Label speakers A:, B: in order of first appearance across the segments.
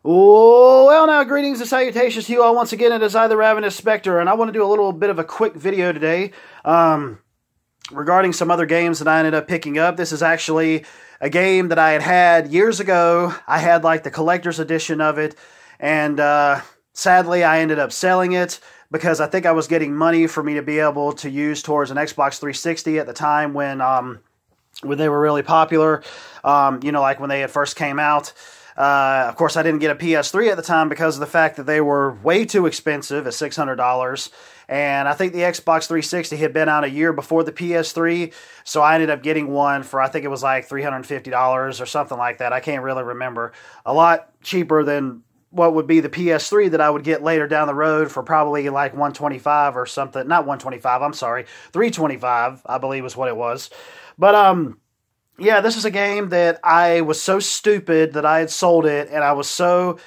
A: Well, now, greetings and salutations to you all once again. It is I, the Ravenous Spectre, and I want to do a little bit of a quick video today regarding some other games that I ended up picking up. This is actually a game that I had years ago. I had like the collector's edition of it, and sadly I ended up selling it because I think I was getting money for me to be able to use towards an Xbox 360 at the time when they were really popular, like when they had first came out. Of course, I didn't get a PS3 at the time because of the fact that they were way too expensive at $600. And I think the Xbox 360 had been out a year before the PS3, so I ended up getting one for, I think it was like $350 or something like that. I can't really remember. A lot cheaper than what would be the PS3 that I would get later down the road for probably like $125 or something. Not $125, I'm sorry. $325, I believe is what it was. But, yeah, this is a game that I was so stupid that I had sold it, and I was so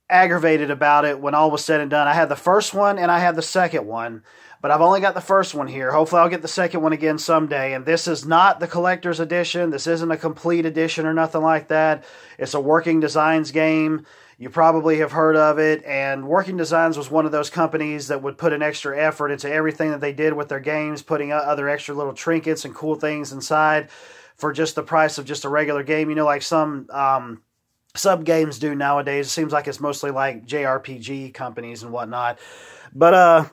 A: aggravated about it when all was said and done. I had the first one, and I had the second one, but I've only got the first one here. Hopefully I'll get the second one again someday, and this is not the collector's edition. This isn't a complete edition or nothing like that. It's a Working Designs game. You probably have heard of it, and Working Designs was one of those companies that would put an extra effort into everything that they did with their games, putting other extra little trinkets and cool things inside for just the price of just a regular game. You know, like some sub games do nowadays. It seems like it's mostly like JRPG companies and whatnot. But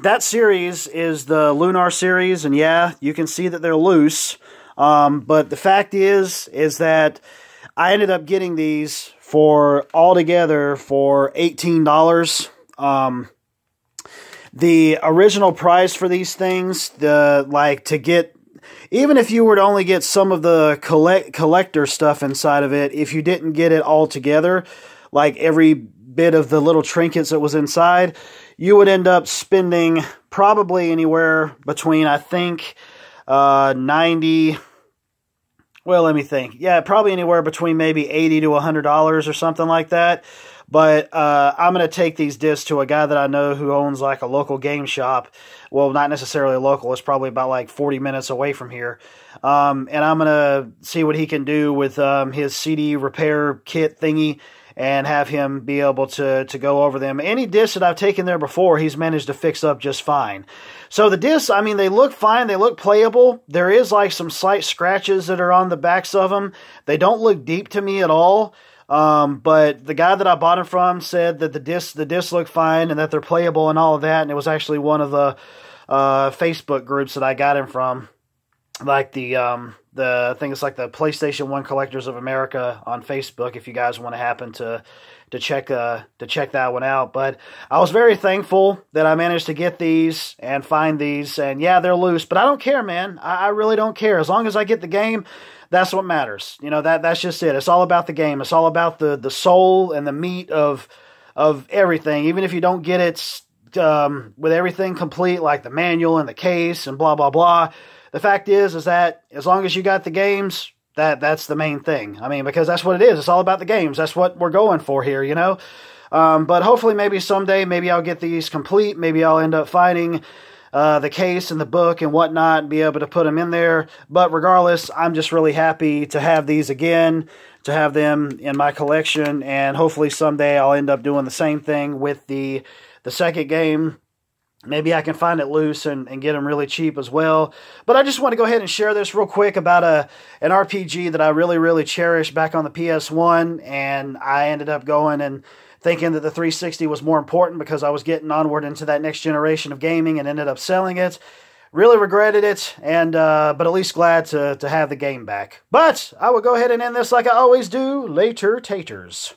A: that series is the Lunar series, and yeah, you can see that they're loose. But the fact is that I ended up getting these for altogether for $18. The original price for these things, even if you were to only get some of the collector stuff inside of it, if you didn't get it all together, like every bit of the little trinkets that was inside, you would end up spending probably anywhere between, I think, 90... Well, let me think. Yeah, probably anywhere between maybe $80 to $100 or something like that. But I'm going to take these discs to a guy that I know who owns like a local game shop. Well, not necessarily local. It's probably about like 40 minutes away from here. And I'm going to see what he can do with his CD repair kit thingy and have him be able to go over them. Any discs that I've taken there before, he's managed to fix up just fine. So the discs, I mean, they look fine. They look playable. There is like some slight scratches that are on the backs of them. They don't look deep to me at all. But the guy that I bought them from said that the discs look fine and that they're playable and all of that. And it was actually one of the Facebook groups that I got them from. Like I think it's like the PlayStation 1 Collectors of America on Facebook, if you guys want to happen to check that one out. But I was very thankful that I managed to get these and find these, and yeah, they're loose, but I don't care, man. I really don't care. As long as I get the game, that's what matters. You know, that's just it. It's all about the game. It's all about the soul and the meat of everything. Even if you don't get it with everything complete, like the manual and the case and blah blah blah. The fact is that as long as you got the games, that's the main thing. I mean, because that's what it is. It's all about the games. That's what we're going for here, you know. But hopefully maybe someday, maybe I'll get these complete. Maybe I'll end up finding the case and the book and whatnot and be able to put them in there. But regardless, I'm just really happy to have these again, to have them in my collection. And hopefully someday I'll end up doing the same thing with the second game. Maybe I can find it loose and get them really cheap as well. But I just want to go ahead and share this real quick about an RPG that I really, really cherished back on the PS1. And I ended up going and thinking that the 360 was more important because I was getting onward into that next generation of gaming and ended up selling it. Really regretted it, and but at least glad to have the game back. But I will go ahead and end this like I always do. Later, taters.